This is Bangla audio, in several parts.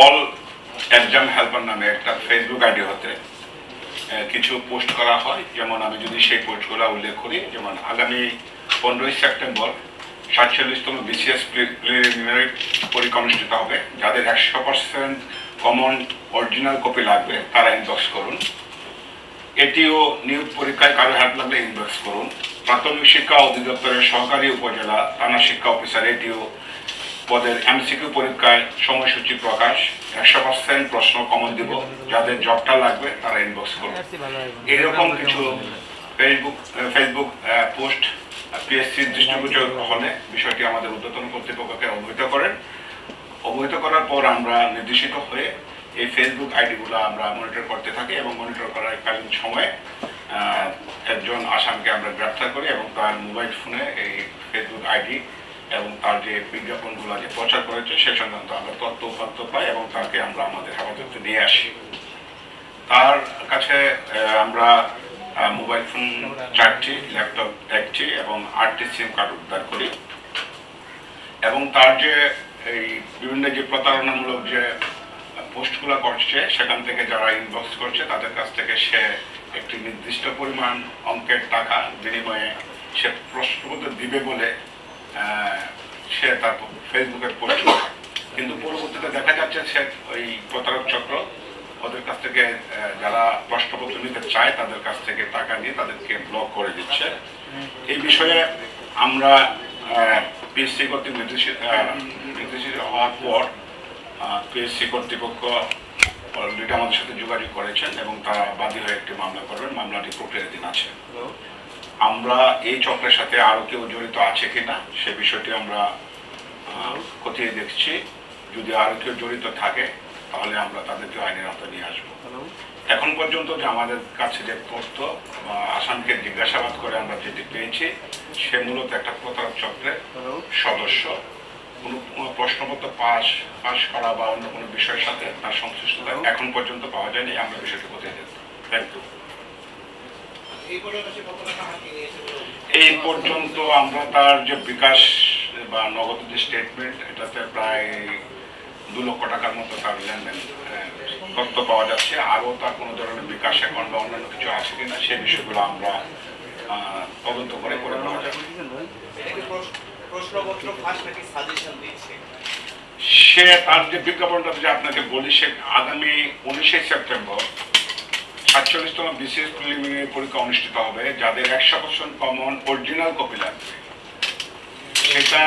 অল এক্সাম হেল্পার নামে একটা ফেসবুক আইডি হতে কিছু পোস্ট করা হয়। যেমন আমি যদি সেই পোস্টগুলো উল্লেখ করি, যেমন আগামী 15ই সেপ্টেম্বর 47তম বিসিএস প্রিলিমিনারি পরীক্ষা অনুষ্ঠিত হবে। যাদের 100% কমন অরিজিনাল কপি লাগবে তারা ইনবক্স করুন। এটিও নিয়োগ পরীক্ষায় কারো হেল্প লাগলে ইনবক্স করুন। প্রাথমিক শিক্ষা অধিদপ্তরের সহকারী উপজেলা থানা শিক্ষা অফিসার এটিও পদের এমসিকিউ পরীক্ষায় সময়সূচি প্রকাশ। 100% প্রশ্ন কমন দিব। যাদের জবটা লাগবে তারা ইনবক্স করুন। এরকম কিছু ফেসবুক পোস্ট পিএসসির দৃষ্টিগোচর হলে বিষয়টি আমাদের ঊর্ধ্বতন কর্তৃপক্ষকে অবহিত করেন। অবহিত করার পর আমরা নির্দেশিত হয়ে এই ফেসবুক আইডিগুলো আমরা মনিটর করতে থাকি এবং মনিটর করার কালীন সময়ে একজন আসামিকে আমরা গ্রেপ্তার করি এবং তার মোবাইল ফোনে এই ফেসবুক আইডি এবং তার যে বিজ্ঞাপনগুলো যে প্রচার করেছে সে সংক্রান্ত আমরা তথ্য উপাত্ত পাই এবং তাকে আমরা আমাদের হেফাজতে নিয়ে আসি। তার কাছে আমরা মোবাইল ফোন 4টি, ল্যাপটপ 1টি এবং 8টি সিম কার্ড উদ্ধার করি এবং তার যে এই বিভিন্ন যে প্রতারণামূলক যে পোস্টগুলো করছে সেখান থেকে যারা ইনবক্স করছে তাদের কাছ থেকে সে একটি নির্দিষ্ট পরিমাণ অঙ্কের টাকা বিনিময়ে সে প্রশ্নপত্র দিবে বলে সে তার ফেসবুকে পোস্ট করে। কিন্তু পরবর্তীতে দেখা যাচ্ছে সে ওই প্রতারক চক্র ওদের কাছ থেকে যারা প্রশ্নপত্র নিতে চায় তাদের কাছ থেকে টাকা নিয়ে তাদেরকে ব্লক করে দিচ্ছে। এই বিষয়ে আমরা পিএসসি কর্তৃক নির্দেশিত হওয়ার পর পিএসসি কর্তৃপক্ষ অলরেডি আমাদের সাথে যোগাযোগ করেছেন এবং তারা বাদী হয়ে একটি মামলা করবেন। মামলাটি প্রক্রিয়াধীন আছে। আমরা এই চক্রের সাথে আরও কেউ জড়িত আছে কিনা সে বিষয়টি আমরা খতিয়ে দেখছি। যদি আরও কেউ জড়িত থাকে তাহলে আমরা তাদেরকে আইনের আওতায় নিয়ে আসবো। এখন পর্যন্ত যে আমাদের কাছে যে তথ্য বা আসামিকে জিজ্ঞাসাবাদ করে আমরা যেটি পেয়েছি সে মূলত একটা প্রতারক চক্রের সদস্য। কোনো প্রশ্নপত্র পাশ করা বা অন্য কোনো বিষয়ের সাথে তার সংশ্লিষ্টতা এখন পর্যন্ত পাওয়া যায়নি। আমরা বিষয়টি খতিয়ে দেখব। Thank you. এই পর্যন্ত আমরা তার যে বিকাশ বা নগদ যে স্টেটমেন্ট এটাতে প্রায় 2 লক্ষ টাকার মতো তার লেনদেন তথ্য পাওয়া যাচ্ছে। আরও তার কোনো ধরনের বিকাশ অ্যাকাউন্ট বা অন্যান্য কিছু আছে কিনা সে বিষয়গুলো আমরা তদন্ত করে পাওয়া যাবে। সে তার যে বিজ্ঞাপনটা যে আপনাকে বলি সে আগামী 19 সেপ্টেম্বর 47তম বিসিএস প্রিলিমিনারি পরীক্ষা অনুষ্ঠিত হবে। যাদের 100% কমন অরিজিনাল কপি লাগবে সেটা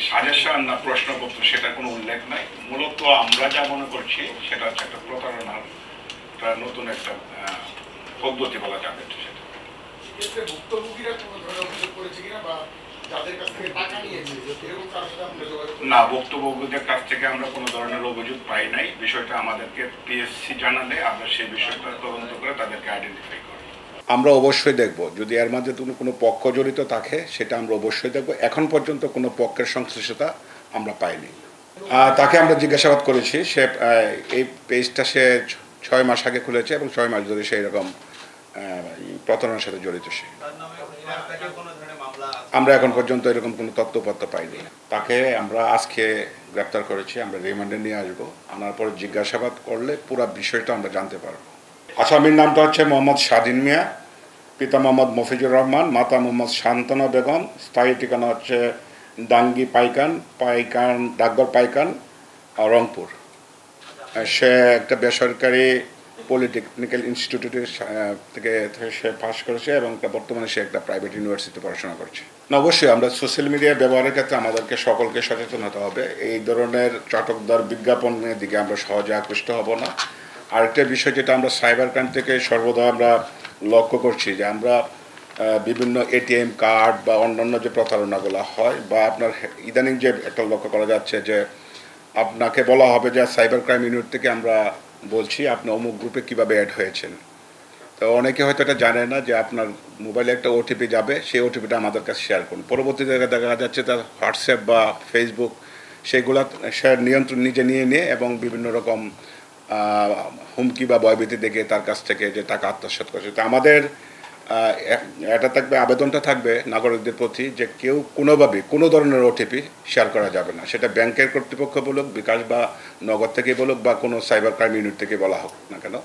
সাজেশন না প্রশ্নপত্র সেটা কোনো উল্লেখ নাই। মূলত আমরা যা মনে করছি সেটা হচ্ছে একটা প্রতারণার নতুন একটা পদ্ধতি বলা যাবে। না, ভুক্তভোগীদের কাছ থেকে আমরা কোনো ধরনের অভিযোগ পাই নাই। বিষয়টা আমাদেরকে পিএসসি জানালে আমরা সেই বিষয়টা তদন্ত করে তাদেরকে আইডেন্টিফাই করি। আমরা অবশ্যই দেখব যদি এর মাঝে কোনো পক্ষ জড়িত থাকে সেটা আমরা অবশ্যই দেখব। এখন পর্যন্ত কোনো পক্ষের সংশ্লিষ্টতা আমরা পাইনি। তাকে আমরা জিজ্ঞাসাবাদ করেছি। সে এই পেজটা সে 6 মাস আগে খুলেছে এবং 6 মাস ধরে সেই রকম প্রতারণার সাথে জড়িত সে। আমরা এখন পর্যন্ত এরকম কোনো তথ্যপত্র পাইনি। তাকে আমরা আজকে গ্রেপ্তার করেছি। আমরা রিমান্ডে নিয়ে আসবো। আনার পরে জিজ্ঞাসাবাদ করলে পুরো বিষয়টা আমরা জানতে পারবো। আসামির নামটা হচ্ছে মোহাম্মদ স্বাধীন মিয়া, পিতা মোহাম্মদ মফিজুর রহমান, মাতা মোহাম্মদ শান্তনা বেগম, স্থায়ী ঠিকানা হচ্ছে ডাঙ্গি ডাকঘর পাইকান, রংপুর। সে একটা বেসরকারি পলিটেকনিক্যাল ইনস্টিটিউটের থেকে সে পাস করেছে এবং বর্তমানে সে একটা প্রাইভেট ইউনিভার্সিটিতে পড়াশোনা করছে। না, অবশ্যই আমরা সোশ্যাল মিডিয়া ব্যবহারের ক্ষেত্রে আমাদেরকে সকলকে সচেতন হতে হবে। এই ধরনের চটকদার বিজ্ঞাপনের দিকে আমরা সহজে আকৃষ্ট হব না। আরেকটা বিষয় যেটা আমরা সাইবার ক্রাইম থেকে সর্বদা আমরা লক্ষ্য করছি যে আমরা বিভিন্ন এটিএম কার্ড বা অন্যান্য যে প্রতারণাগুলো হয় বা আপনার ইদানিং যে একটা লক্ষ্য করা যাচ্ছে যে আপনাকে বলা হবে যে সাইবার ক্রাইম ইউনিট থেকে আমরা বলছি আপনি অমুক গ্রুপে কীভাবে অ্যাড হয়েছেন। তো অনেকে হয়তো এটা জানে না যে আপনার মোবাইলে একটা ওটিপি যাবে, সেই ওটিপিটা আমাদের কাছে শেয়ার করুন। পরবর্তীতে দেখা যাচ্ছে তার হোয়াটসঅ্যাপ বা ফেসবুক সেগুলো সে নিয়ন্ত্রণ নিজে নিয়ে এবং বিভিন্ন রকম হুমকি বা ভয়ভীতি দেখে তার কাছ থেকে যে টাকা আত্মসাৎ করছে। তো আমাদের এটা থাকবে, আবেদনটা থাকবে নাগরিকদের প্রতি যে কেউ কোনোভাবে কোনো ধরনের ওটিপি শেয়ার করা যাবে না, সেটা ব্যাংকের কর্তৃপক্ষ বলুক, বিকাশ বা নগদ থেকে বলুক বা কোনো সাইবার ক্রাইম ইউনিট থেকে বলা হোক না কেন,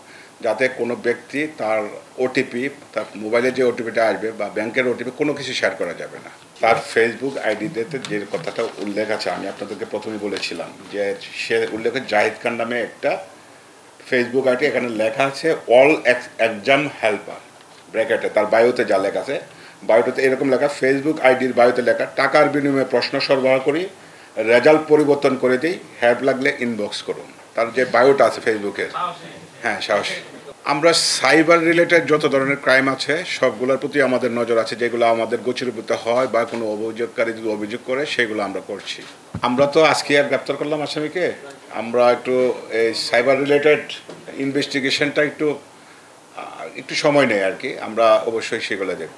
যাতে কোনো ব্যক্তি তার ওটিপি, তার মোবাইলে যে ওটিপিটা আসবে বা ব্যাংকের ওটিপি কোনো কিছু শেয়ার করা যাবে না। তার ফেসবুক আইডিতে যে কথাটা উল্লেখ আছে, আমি আপনাদেরকে প্রথমে বলেছিলাম যে সে উল্লেখ জাহিদ খান নামে একটা ফেসবুক আইডি, এখানে লেখা আছে অল এক্সাম হেল্পার, ব্র্যাকেটে তার বায়োতে যা লেখা আছে, বায়োতে এরকম লেখা, ফেসবুক আইডির বায়োতে লেখা, টাকার বিনিময়ে প্রশ্ন সরবরাহ করি, রেজাল্ট পরিবর্তন করে দিই, হেল্প লাগলে ইনবক্স করুন। তার যে বায়োটা আছে ফেসবুকের, হ্যাঁ সাহসী। আমরা সাইবার রিলেটেড যত ধরনের ক্রাইম আছে সবগুলোর প্রতি আমাদের নজর আছে, যেগুলো আমাদের গোচরীভূত হয় বা কোনো অভিযোগকারী যদি অভিযোগ করে সেগুলো আমরা করছি। আমরা তো আজকে আর গ্রেপ্তার করলাম আসামিকে, আমরা একটু এই সাইবার রিলেটেড ইনভেস্টিগেশনটা একটু সময় নেই আর কি, আমরা অবশ্যই সেগুলো দেখব।